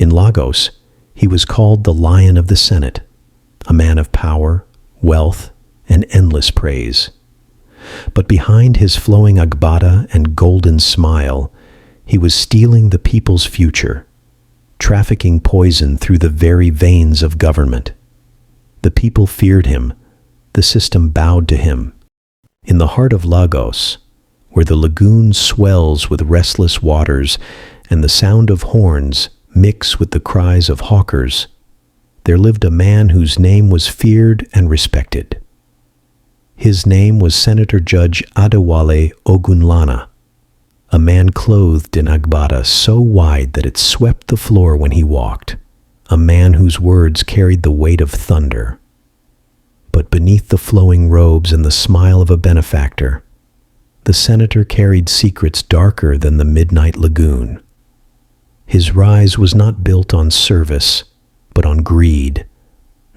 In Lagos, he was called the Lion of the Senate, a man of power, wealth, and endless praise. But behind his flowing agbada and golden smile, he was stealing the people's future, trafficking poison through the very veins of government. The people feared him, the system bowed to him. In the heart of Lagos, where the lagoon swells with restless waters and the sound of horns mix with the cries of hawkers, there lived a man whose name was feared and respected. His name was Senator Judge Adewale Ogunlana, a man clothed in agbadas so wide that it swept the floor when he walked, a man whose words carried the weight of thunder. But beneath the flowing robes and the smile of a benefactor, the senator carried secrets darker than the midnight lagoon. His rise was not built on service, but on greed,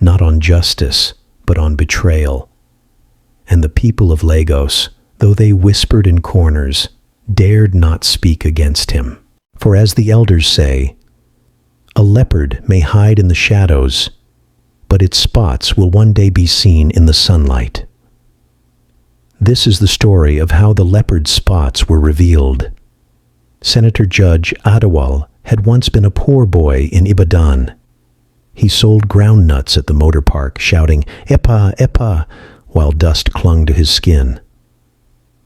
not on justice, but on betrayal. And the people of Lagos, though they whispered in corners, dared not speak against him. For as the elders say, a leopard may hide in the shadows, but its spots will one day be seen in the sunlight. This is the story of how the leopard's spots were revealed. Senator Judge Adewale had once been a poor boy in Ibadan. He sold groundnuts at the motor park, shouting, "Epa, epa," while dust clung to his skin.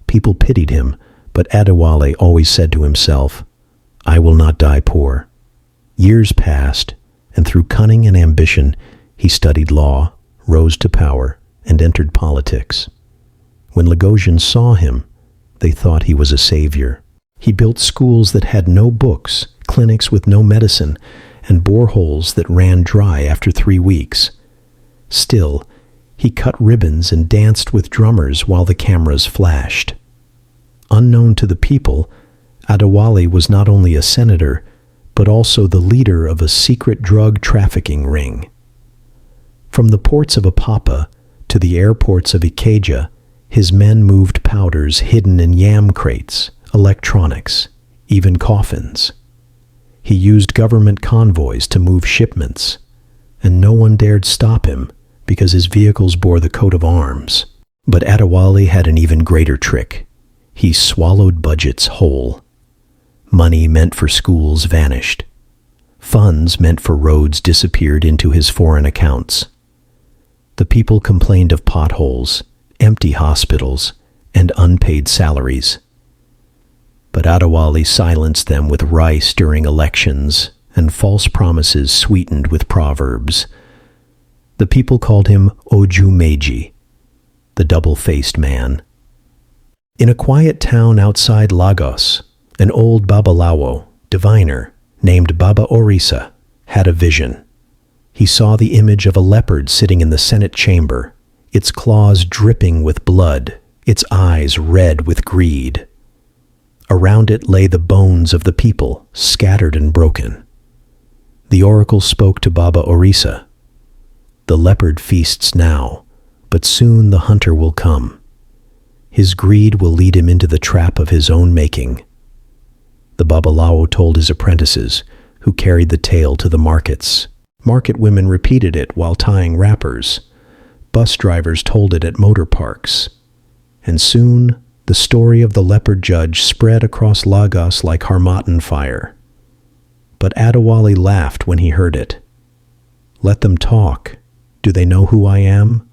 People pitied him, but Adewale always said to himself, "I will not die poor." Years passed, and through cunning and ambition, he studied law, rose to power, and entered politics. When Lagosians saw him, they thought he was a savior. He built schools that had no books, clinics with no medicine, and boreholes that ran dry after 3 weeks. Still, he cut ribbons and danced with drummers while the cameras flashed. Unknown to the people, Adewale was not only a senator, but also the leader of a secret drug trafficking ring. From the ports of Apapa to the airports of Ikeja, his men moved powders hidden in yam crates, electronics, even coffins. He used government convoys to move shipments, and no one dared stop him because his vehicles bore the coat of arms. But Adewale had an even greater trick. He swallowed budgets whole. Money meant for schools vanished. Funds meant for roads disappeared into his foreign accounts. The people complained of potholes, empty hospitals, and unpaid salaries. But Adewale silenced them with rice during elections and false promises sweetened with proverbs. The people called him Oju Meji, the double-faced man. In a quiet town outside Lagos, an old babalawo, diviner, named Baba Orisa, had a vision. He saw the image of a leopard sitting in the Senate chamber, its claws dripping with blood, its eyes red with greed. Around it lay the bones of the people, scattered and broken. The oracle spoke to Baba Orisa. The leopard feasts now, but soon the hunter will come. His greed will lead him into the trap of his own making. The babalawo told his apprentices, who carried the tale to the markets. Market women repeated it while tying wrappers. Bus drivers told it at motor parks. And soon, the story of the leopard judge spread across Lagos like Harmattan fire. But Adewale laughed when he heard it. Let them talk. Do they know who I am?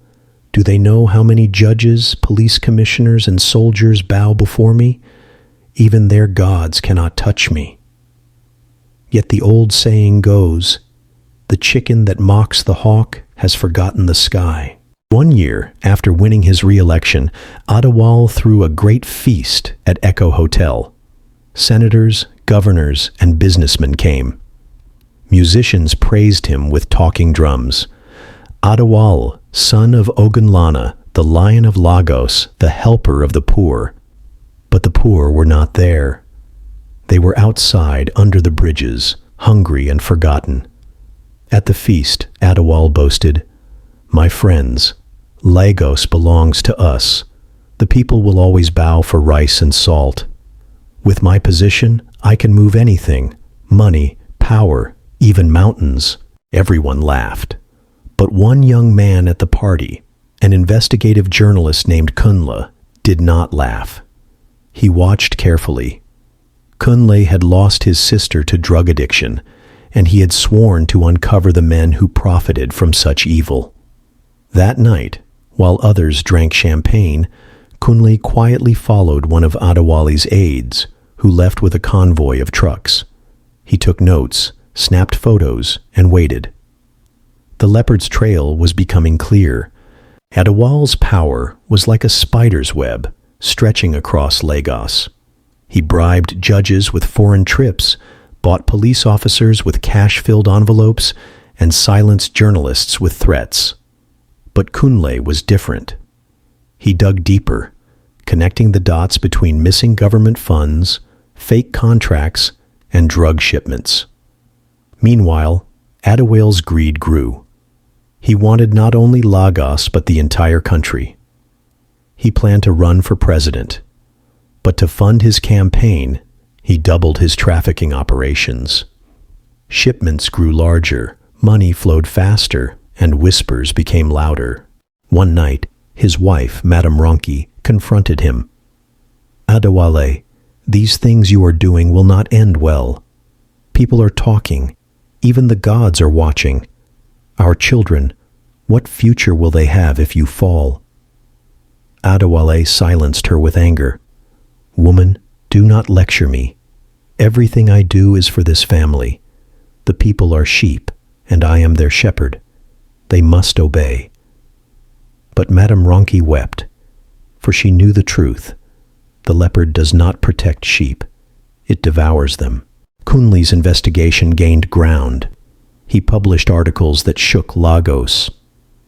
Do they know how many judges, police commissioners, and soldiers bow before me? Even their gods cannot touch me. Yet the old saying goes, the chicken that mocks the hawk has forgotten the sky. 1 year after winning his re-election, Adewale threw a great feast at Echo Hotel. Senators, governors, and businessmen came. Musicians praised him with talking drums. Adewale, son of Ogunlana, the Lion of Lagos, the helper of the poor. But the poor were not there. They were outside under the bridges, hungry and forgotten. At the feast, Adewale boasted, "My friends, Lagos belongs to us. The people will always bow for rice and salt. With my position, I can move anything, money, power, even mountains. Everyone laughed. But one young man at the party, an investigative journalist named Kunle, did not laugh. He watched carefully. Kunle had lost his sister to drug addiction, and he had sworn to uncover the men who profited from such evil. That night, while others drank champagne, Kunle quietly followed one of Adewale's aides, who left with a convoy of trucks. He took notes, snapped photos, and waited. The leopard's trail was becoming clear. Adewale's power was like a spider's web, stretching across Lagos. He bribed judges with foreign trips, bought police officers with cash-filled envelopes, and silenced journalists with threats. But Kunle was different. He dug deeper, connecting the dots between missing government funds, fake contracts, and drug shipments. Meanwhile, Adewale's greed grew. He wanted not only Lagos but the entire country. He planned to run for president, but to fund his campaign, he doubled his trafficking operations. Shipments grew larger, money flowed faster, and whispers became louder. One night, his wife, Madame Ronki, confronted him. "Adewale, these things you are doing will not end well. People are talking. Even the gods are watching. Our children, what future will they have if you fall?" Adewale silenced her with anger. "Woman, do not lecture me. Everything I do is for this family. The people are sheep, and I am their shepherd. They must obey." But Madame Ronki wept, for she knew the truth. The leopard does not protect sheep. It devours them. Kunle's investigation gained ground. He published articles that shook Lagos.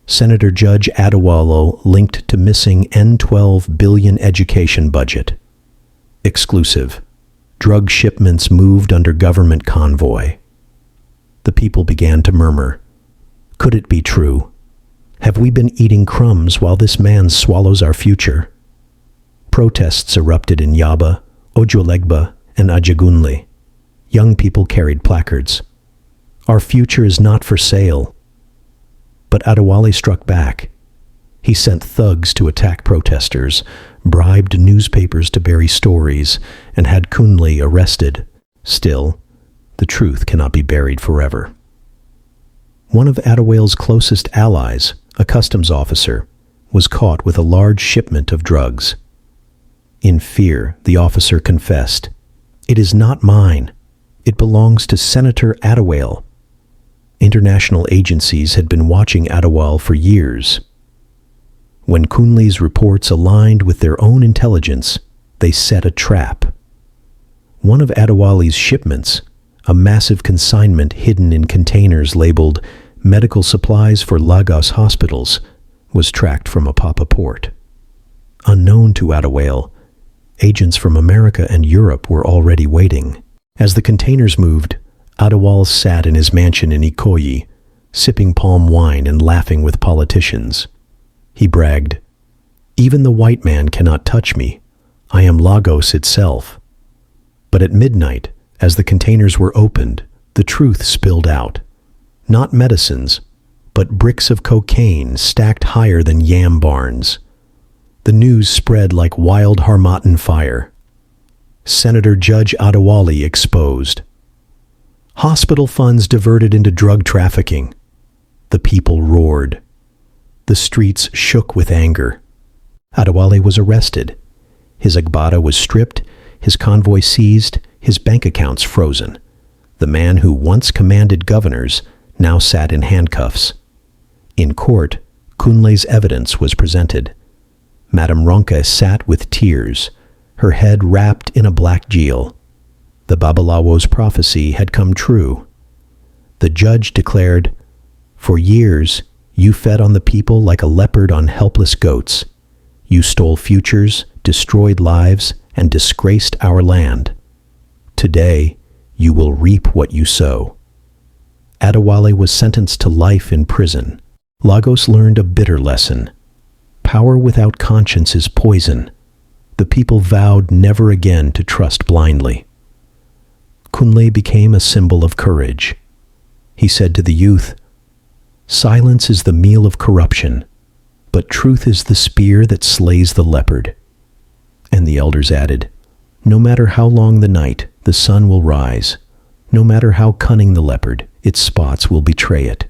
Senator Judge Adewale linked to missing N12 billion education budget. Exclusive. Drug shipments moved under government convoy. The people began to murmur. Could it be true? Have we been eating crumbs while this man swallows our future? Protests erupted in Yaba, Ojuelegba, and Ajagunle. Young people carried placards. Our future is not for sale. But Adewale struck back. He sent thugs to attack protesters, bribed newspapers to bury stories, and had Kunle arrested. Still, the truth cannot be buried forever. One of Adewale's closest allies, a customs officer, was caught with a large shipment of drugs. In fear, the officer confessed, "It is not mine. It belongs to Senator Adewale." International agencies had been watching Adewale for years. When Kunle's reports aligned with their own intelligence, they set a trap. One of Adewale's shipments, a massive consignment hidden in containers labeled "Medical Supplies for Lagos Hospitals," was tracked from Apapa port. Unknown to Adewale, agents from America and Europe were already waiting. As the containers moved, Adewale sat in his mansion in Ikoyi, sipping palm wine and laughing with politicians. He bragged, "Even the white man cannot touch me. I am Lagos itself." But at midnight, as the containers were opened, the truth spilled out. Not medicines, but bricks of cocaine stacked higher than yam barns. The news spread like wild harmattan fire. Senator Judge Adewale exposed. Hospital funds diverted into drug trafficking. The people roared. The streets shook with anger. Adewale was arrested. His agbada was stripped, his convoy seized, his bank accounts frozen. The man who once commanded governors now sat in handcuffs. In court, Kunle's evidence was presented. Madame Ronke sat with tears, her head wrapped in a black geal. The Babalawo's prophecy had come true. The judge declared, "For years, you fed on the people like a leopard on helpless goats. You stole futures, destroyed lives, and disgraced our land. Today, you will reap what you sow." Adewale was sentenced to life in prison. Lagos learned a bitter lesson. Power without conscience is poison. The people vowed never again to trust blindly. Kunle became a symbol of courage. he said to the youth, "Silence is the meal of corruption, but truth is the spear that slays the leopard." And the elders added, "No matter how long the night, the sun will rise. No matter how cunning the leopard, its spots will betray it."